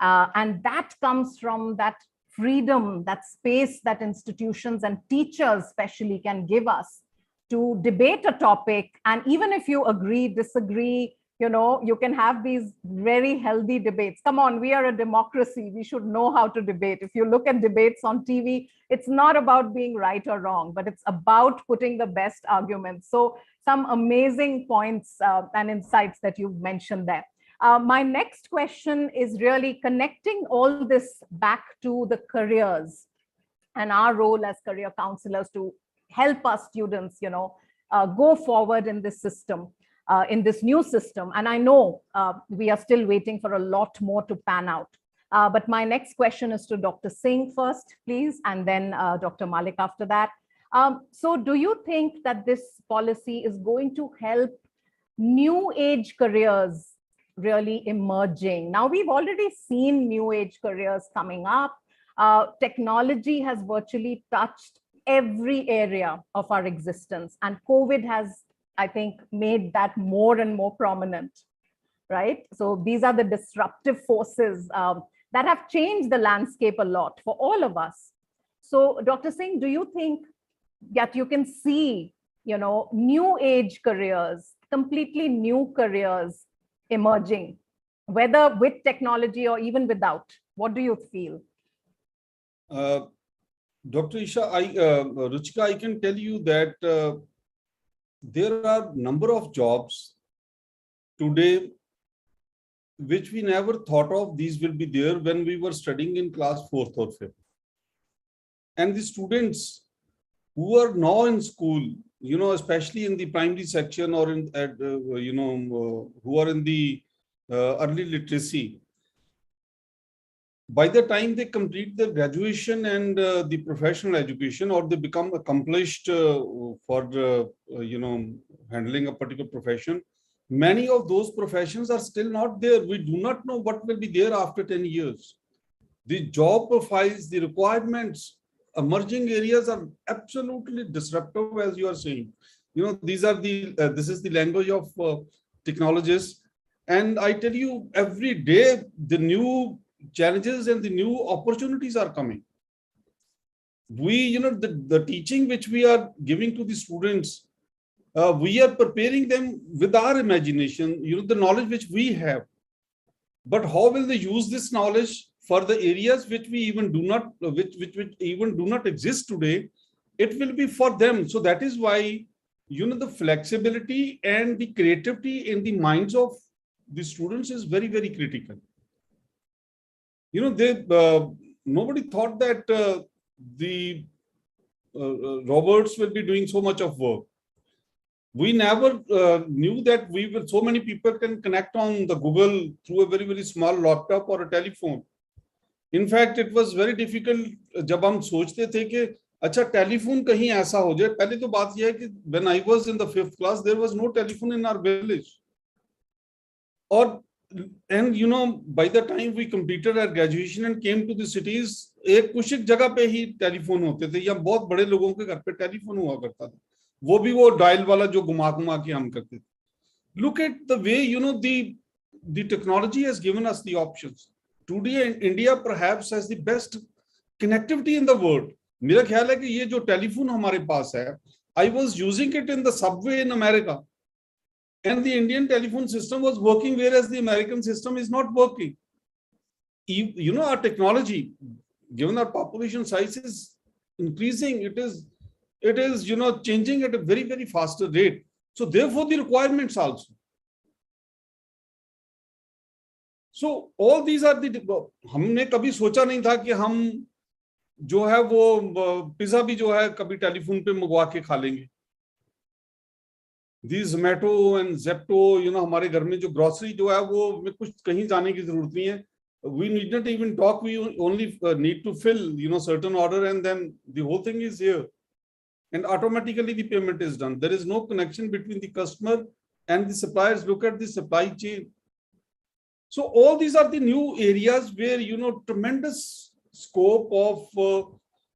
And that comes from that freedom, that space that institutions and teachers especially can give us to debate a topic. And even if you agree, disagree, you can have these very healthy debates. Come on, we are a democracy. We should know how to debate. If you look at debates on TV, it's not about being right or wrong, but it's about putting the best arguments. So some amazing points and insights that you've mentioned there. My next question is really connecting all this back to the careers and our role as career counselors to help our students, go forward in this system, in this new system. And I know we are still waiting for a lot more to pan out. But my next question is to Dr. Singh first, please, and then Dr. Malik after that. So do you think that this policy is going to help new age careers really emerging? Now, we've already seen new age careers coming up. Technology has virtually touched every area of our existence, and COVID has, I think, made that more and more prominent, right? So these are the disruptive forces that have changed the landscape a lot for all of us. So Dr. Singh, do you think that you can see, new age careers, completely new careers emerging, whether with technology or even without? What do you feel? Dr. Isha, Ruchika, I can tell you that there are number of jobs today which we never thought of. These will be there when we were studying in class 4th or 5th. And the students who are now in school, especially in the primary section or who are in the early literacy, by the time they complete their graduation and the professional education, or they become accomplished for handling a particular profession, many of those professions are still not there. We do not know what will be there after 10 years. The job profiles, the requirements, emerging areas are absolutely disruptive, as you are saying. These are this is the language of technologists. And I tell you, every day, the new challenges and the new opportunities are coming. We, the teaching which we are giving to the students, we are preparing them with our imagination, the knowledge which we have. But how will they use this knowledge for the areas which we even do not, which even do not exist today? It will be for them. So that is why, the flexibility and the creativity in the minds of the students is very, very critical. Nobody thought that the robots will be doing so much of work. We never knew that so many people can connect on the Google through a very, very small laptop or a telephone. In fact, it was very difficult जब हम सोचते थे कि अच्छा telephone कहीं ऐसा हो जाए. पहले तो बात यह है कि when I was in the 5th class, there was no telephone in our village. And by the time we completed our graduation and came to the cities, एक कुछ एक जगह पे ही टेलीफोन होते थे, या बहुत बड़े लोगों के घर पे टेलीफोन हुआ करता था. वो भी वो डायल वाला जो घुमा के हम करते थे. Look at the way, the technology has given us the options. Today, India perhaps has the best connectivity in the world. मेरा ख्याल है कि ये जो टेलीफोन हमारे पास है, I was using it in the subway in America. And the Indian telephone system was working, whereas the American system is not working. Our technology, given our population size is increasing, it is changing at a very, very faster rate. So therefore the requirements also. So all these are the, हमने कभी सोचा नहीं था कि हम जो है वो पिज्जा भी जो है कभी टेलीफोन पे मंगवा के खा लेंगे. These Zomato and Zepto, हमारे घर में जो ग्रोसरी जो है वो में कुछ कहीं जाने की जरूरत नहीं है. We need not even talk. We only need to fill, certain order, and then the whole thing is here. And automatically the payment is done. There is no connection between the customer and the suppliers. Look at the supply chain. So all these are the new areas where, tremendous scope of,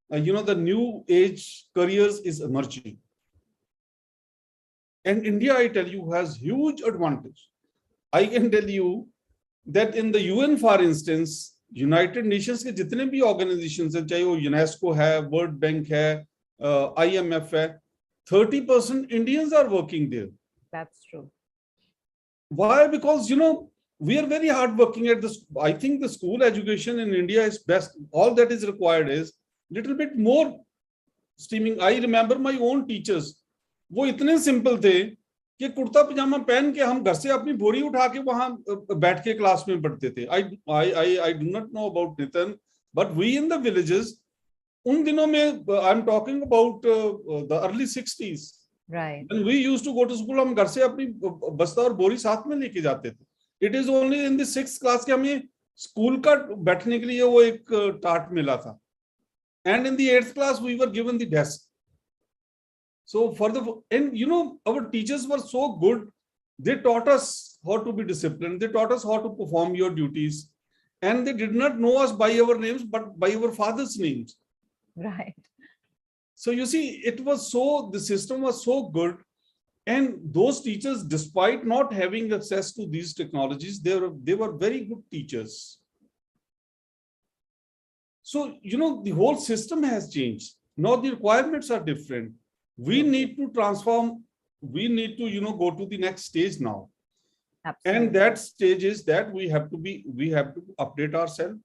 the new age careers is emerging. And India, I tell you, has huge advantage. I can tell you that in the UN, for instance, United Nations के जितने भी organizations हैं, चाहे वो UNESCO है, World Bank है, IMF है, 30% Indians are working there. That's true. Why? Because, we are very hard working at this. I think the school education in India is best. All that is required is little bit more steaming. I remember my own teachers. वो इतने simple थे कि कुर्ता पजामा पहन के हम घर से अपनी बोरी उठा के वहां बैठ के क्लास में पढ़ते थे. I do not know about Nitin, but we in the villages, उन दिनों में I'm talking about the early 60s. Right. When we used to go to school, हम घर से अपनी बस्ता और बोरी साथ में लेके जाते थे. It is only in the 6th class के हमें स्कूल का बैठने के लिए वो एक टाट मिला था, and in the 8th class we were given the desk. So our teachers were so good. They taught us how to be disciplined, they taught us how to perform your duties, and they did not know us by our names but by our father's names. Right. So you see, the system was so good. And those teachers, despite not having access to these technologies, they were very good teachers. So, the whole system has changed. Now the requirements are different. We need to transform. We need to, go to the next stage now. Absolutely. And that stage is that we have to update ourselves.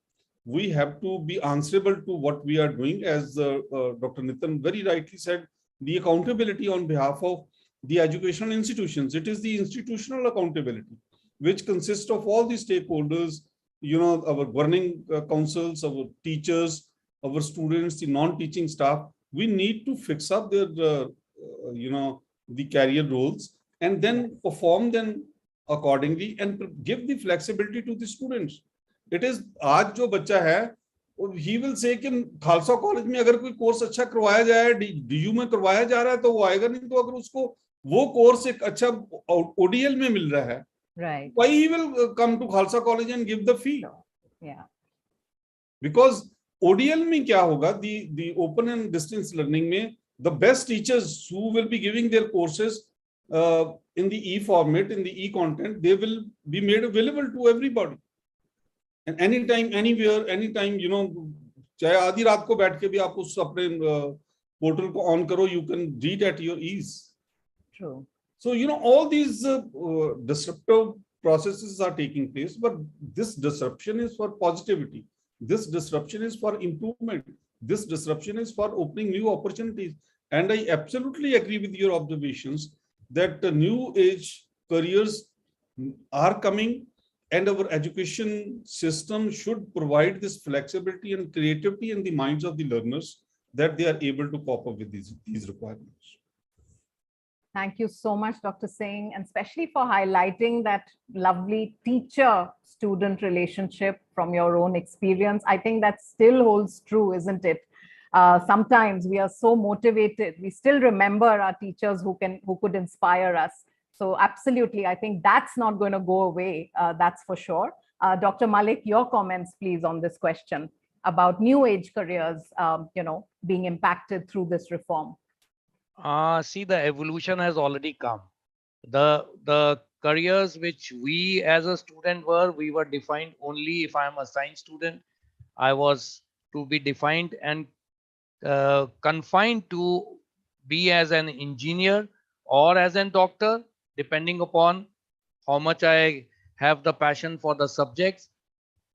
We have to be answerable to what we are doing. As Dr. Nitin very rightly said, the accountability on behalf of the educational institutions. It is the institutional accountability, which consists of all the stakeholders, our governing councils, our teachers, our students, the non-teaching staff. We need to fix up their, the career roles and then perform them accordingly and give the flexibility to the students. It is आज जो बच्चा है, he will say कि Khalsa college में अगर कोई course अच्छा करवाया जाए, डीयू में करवाया जा रहा है तो वो आएगा, नहीं तो अगर उसको वो कोर्स एक अच्छा ओडीएल में मिल रहा है, right, why he will come to Khalsa College and give the fee? Yeah. Because ODL में क्या होगा, the open and distance learning में, the best teachers who will be giving their courses in the e-format, in the e-content, they will be made available to everybody. And anytime, anywhere, anytime, चाहे आधी रात को बैठ के भी आप उस अपने पोर्टल को ऑन करो, you can read at your ease. True. So, all these disruptive processes are taking place, but this disruption is for positivity. This disruption is for improvement. This disruption is for opening new opportunities. And I absolutely agree with your observations that the new age careers are coming, and our education system should provide this flexibility and creativity in the minds of the learners that they are able to cope up with these requirements. Thank you so much, Dr. Singh, and especially for highlighting that lovely teacher-student relationship from your own experience. I think that still holds true, isn't it? Sometimes we are so motivated, we still remember our teachers who could inspire us. So absolutely, I think that's not going to go away, that's for sure. Dr. Malik, your comments, please, on this question about new age careers, being impacted through this reform. See, the evolution has already come. The careers which we as a student we were defined only if I am a science student. I was to be defined and confined to be as an engineer or as a doctor, depending upon how much I have the passion for the subjects,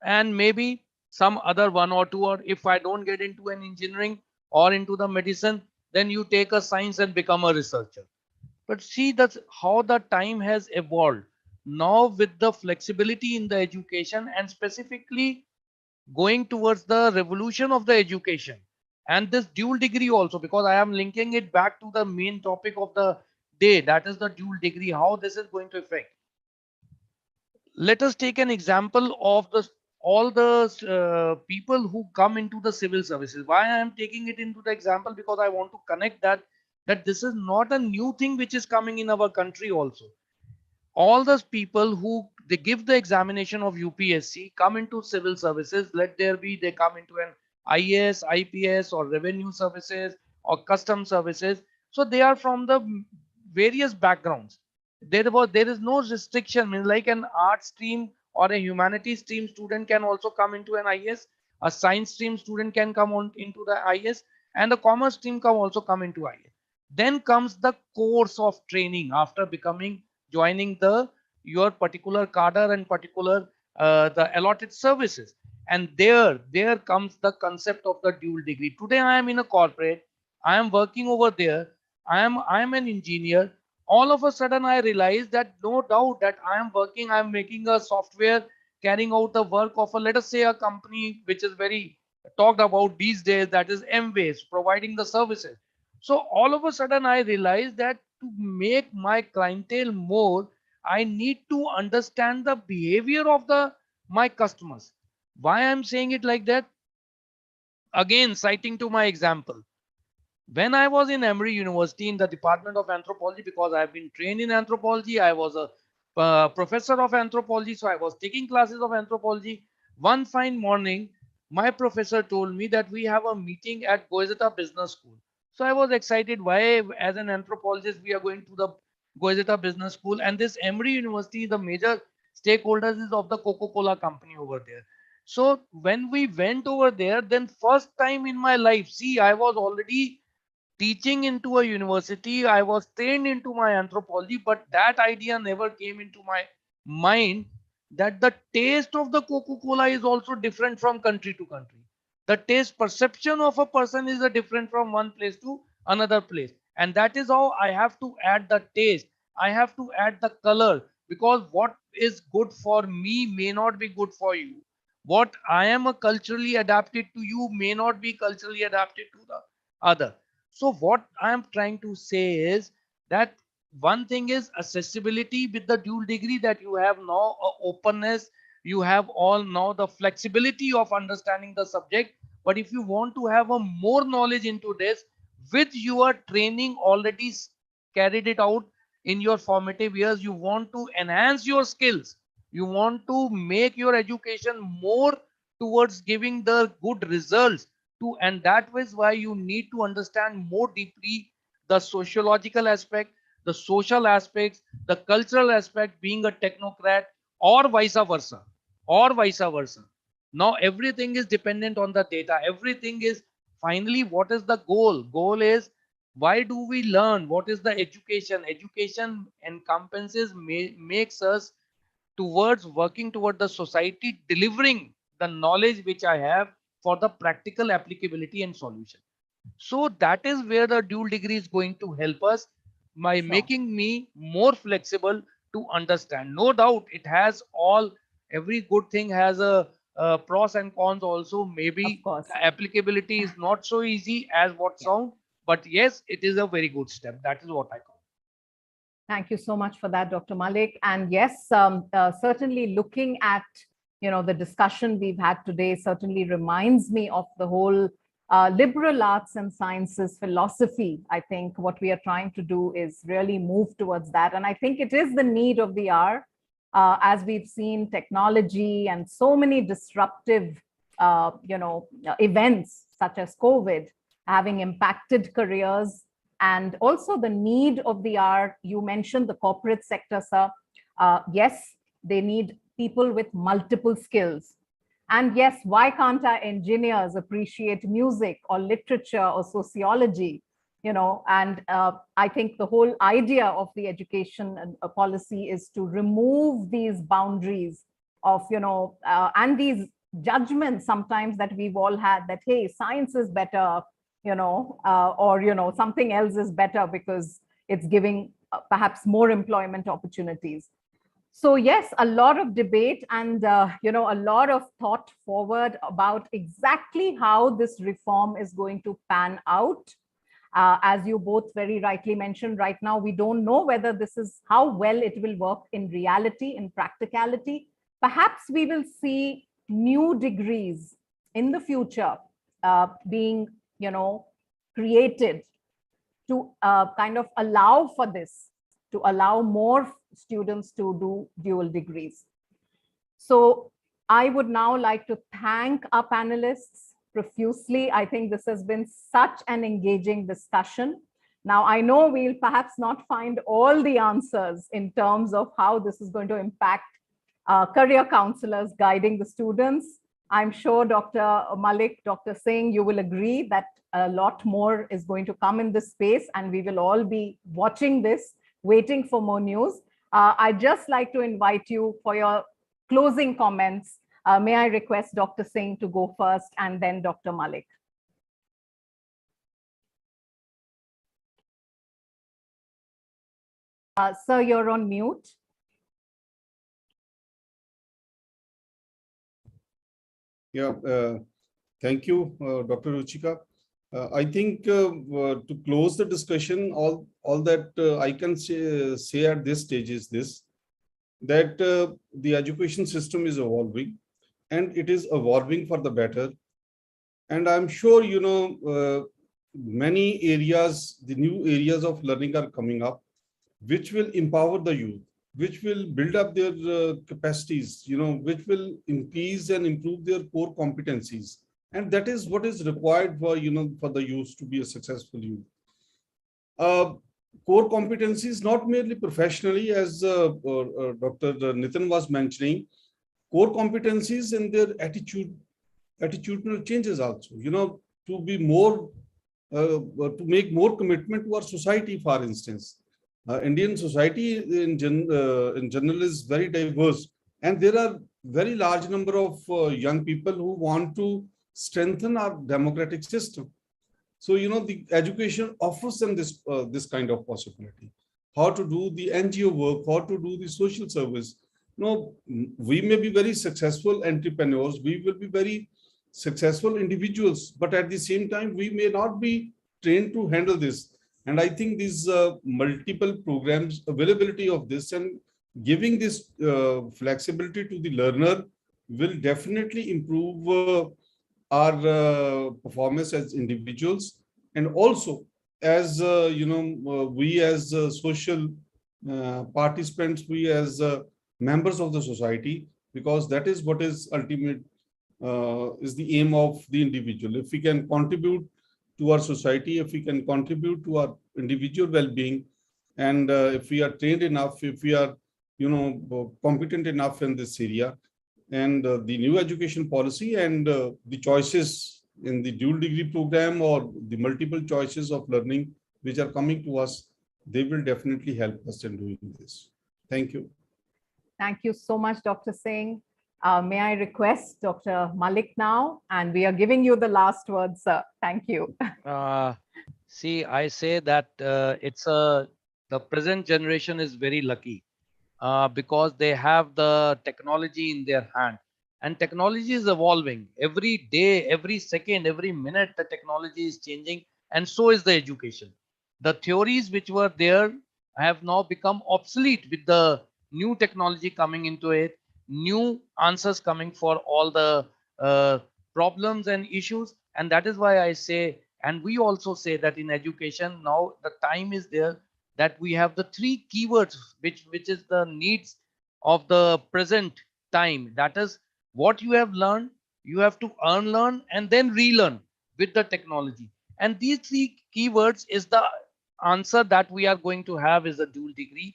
and maybe some other one or two, or if I don't get into an engineering or into the medicine, then you take a science and become a researcher. But see, that's how the time has evolved. Now with the flexibility in the education and specifically going towards the revolution of the education and this dual degree also, because I am linking it back to the main topic of the day, that is the dual degree, how this is going to affect. Let us take an example of all the people who come into the civil services. Why I am taking it into the example? Because I want to connect that this is not a new thing which is coming in our country also. All those people who they give the examination of UPSC come into civil services, they come into an IAS, IPS or revenue services or custom services. So they are from the various backgrounds. There is no restriction. Means like an art stream or a humanities stream student can also come into an IAS. A science stream student can come on into the IAS, and a commerce stream can also come into IAS. Then comes the course of training after joining your particular cadre and particular the allotted services, and there comes the concept of the dual degree. Today I am in a corporate, I am working over there, I am an engineer. All of a sudden I realize that no doubt that I am making a software, carrying out the work of let us say a company which is very talked about these days, that is M-Waste, providing the services. So all of a sudden I realized that to make my clientele more, I need to understand the behavior of my customers. Why I'm saying it like that? Again, citing to my example. When I was in Emory University in the Department of Anthropology, because I've been trained in anthropology, I was a professor of anthropology, so I was taking classes of anthropology. One fine morning, my professor told me that we have a meeting at Goezeta Business School. So I was excited. Why, as an anthropologist, we are going to the Goezeta Business School, and this Emory University, the major stakeholders is of the Coca-Cola company over there. So when we went over there, then first time in my life, see, I was already teaching into a university, I was trained into my anthropology, but that idea never came into my mind that the taste of the Coca-Cola is also different from country to country. The taste perception of a person is a different from one place to another place. And that is how I have to add the taste. I have to add the color, because what is good for me may not be good for you. What I am a culturally adapted to you may not be culturally adapted to the other. So what I am trying to say is that one thing is accessibility with the dual degree, that you have now a openness, you have all now the flexibility of understanding the subject. But if you want to have a more knowledge into this, with your training already carried it out in your formative years, you want to enhance your skills, you want to make your education more towards giving the good results to, and that is why you need to understand more deeply the sociological aspect, the social aspects, the cultural aspect, being a technocrat, or vice versa, or vice versa. Now everything is dependent on the data. Everything is, finally, what is the goal is, why do we learn? What is the education encompasses, makes us towards working toward the society, delivering the knowledge which I have for the practical applicability and solution. So that is where the dual degree is going to help us by making me more flexible to understand. No doubt it has all, every good thing has a pros and cons also. Maybe the applicability is not so easy as what sound, but yes, it is a very good step. That is what I call. Thank you so much for that, Dr. Malik. And yes, certainly looking at, the discussion we've had today certainly reminds me of the whole liberal arts and sciences philosophy. I think what we are trying to do is really move towards that. And I think it is the need of the hour, as we've seen technology and so many disruptive, events such as COVID having impacted careers. And also the need of the hour, you mentioned the corporate sector, sir. Yes, they need people with multiple skills. And yes, why can't our engineers appreciate music or literature or sociology? And I think the whole idea of the education policy is to remove these boundaries of, and these judgments sometimes that we've all had, that, hey, science is better, or, something else is better because it's giving perhaps more employment opportunities. So yes, a lot of debate and, a lot of thought forward about exactly how this reform is going to pan out. As you both very rightly mentioned, right now, we don't know whether this is how well it will work in reality, in practicality. Perhaps we will see new degrees in the future being, created to kind of allow for this, to allow more students to do dual degrees. So I would now like to thank our panelists profusely. I think this has been such an engaging discussion. Now, I know we'll perhaps not find all the answers in terms of how this is going to impact career counselors guiding the students. I'm sure Dr. Malik, Dr. Singh, you will agree that a lot more is going to come in this space, and we will all be watching this, waiting for more news. I'd just like to invite you for your closing comments. May I request Dr. Singh to go first and then Dr. Malik. Sir, you're on mute. Yeah, thank you, Dr. Ruchika. I think to close the discussion, all that I can say at this stage is this, that the education system is evolving, and it is evolving for the better. And I'm sure, many areas, the new areas of learning are coming up, which will empower the youth, which will build up their capacities, which will increase and improve their core competencies. And that is what is required for, for the youth to be a successful youth. Core competencies, not merely professionally, as Dr. Nitin was mentioning, core competencies in their attitudinal changes also, to be more, to make more commitment to our society, for instance. Indian society in general is very diverse, and there are very large number of young people who want to strengthen our democratic system. So, the education offers them this kind of possibility, how to do the NGO work, how to do the social service. We may be very successful entrepreneurs, we will be very successful individuals, but at the same time, we may not be trained to handle this. And I think these multiple programs, availability of this and giving this flexibility to the learner will definitely improve our performance as individuals, and also as we as social participants, we as members of the society, because that is what is ultimate is the aim of the individual. If we can contribute to our society, if we can contribute to our individual well-being, and if we are trained enough, if we are competent enough in this area, and the new education policy and the choices in the dual degree program or the multiple choices of learning which are coming to us, they will definitely help us in doing this. Thank you. Thank you so much, Dr. Singh. May I request Dr. Malik now? And we are giving you the last word, sir. Thank you. See, I say that the present generation is very lucky because they have the technology in their hand. And technology is evolving every day, every second, every minute. The technology is changing, and so is the education. The theories which were there have now become obsolete with the new technology coming into it, new answers coming for all the problems and issues. And that is why I say, and we also say that in education now the time is there that we have the three keywords which is the needs of the present time. That is, what you have learned, you have to unlearn and then relearn with the technology. And these three keywords is the answer that we are going to have is a dual degree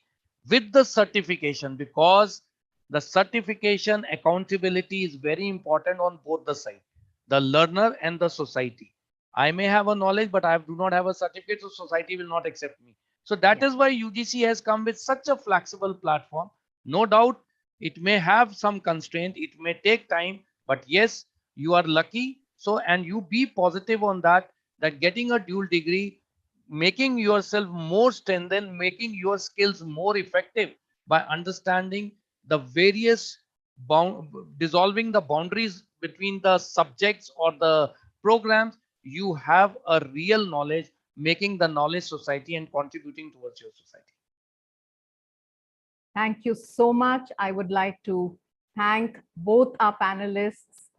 with the certification, because the certification accountability is very important on both the side, the learner and the society. I may have a knowledge, but I do not have a certificate, so society will not accept me. So that is why UGC has come with such a flexible platform. No doubt, it may have some constraint, it may take time, but yes, you are lucky. So, and you be positive on that, that getting a dual degree, making yourself more strengthened, making your skills more effective by understanding the various dissolving the boundaries between the subjects or the programs. You have a real knowledge, making the knowledge society and contributing towards your society. Thank you so much. I would like to thank both our panelists.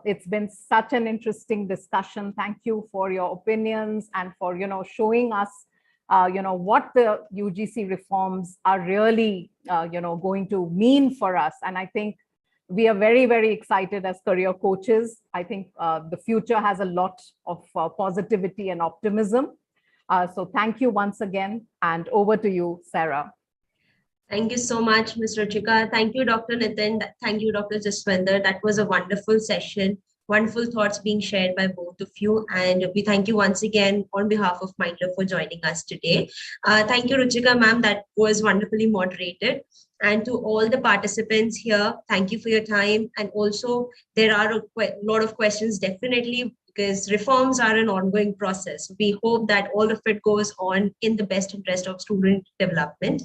It's been such an interesting discussion. Thank you for your opinions and for showing us what the UGC reforms are really going to mean for us. And I think we are very, very excited as career coaches. I think the future has a lot of positivity and optimism. So thank you once again, and over to you, Sarah. Thank you so much, Ms. Ruchika. Thank you, Dr. Nitin. Thank you, Dr. Jaswinder. That was a wonderful session. Wonderful thoughts being shared by both of you. And we thank you once again on behalf of Mindler for joining us today. Thank you, Ruchika ma'am. That was wonderfully moderated. And to all the participants here, thank you for your time. And also, there are a lot of questions, definitely, because reforms are an ongoing process. We hope that all of it goes on in the best interest of student development.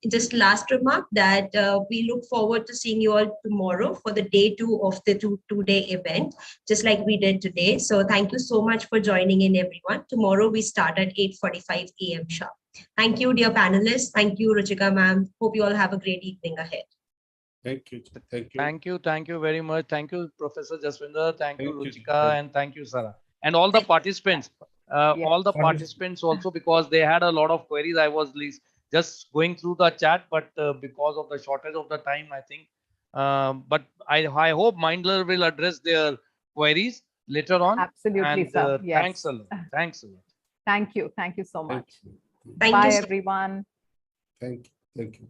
Just last remark that we look forward to seeing you all tomorrow for the day 2 of the two-day event, just like we did today. So thank you so much for joining in, everyone. Tomorrow we start at 8:45 a.m. sharp. Thank you, dear panelists. Thank you, Ruchika ma'am. Hope you all have a great evening ahead. Thank you. Thank you. Thank you. Thank you very much. Thank you, Professor Jaswinder. Thank you, Thank you. Ruchika, and thank you, Sarah. And all the participants, all the participants also, because they had a lot of queries. I was just going through the chat, but because of the shortage of the time, I think. But I hope Mindler will address their queries later on. Absolutely, And sir. Yes. thanks a lot. Thanks a lot. Thank you. Thank you so much. Thank Bye, you so everyone. Thank you. Thank you.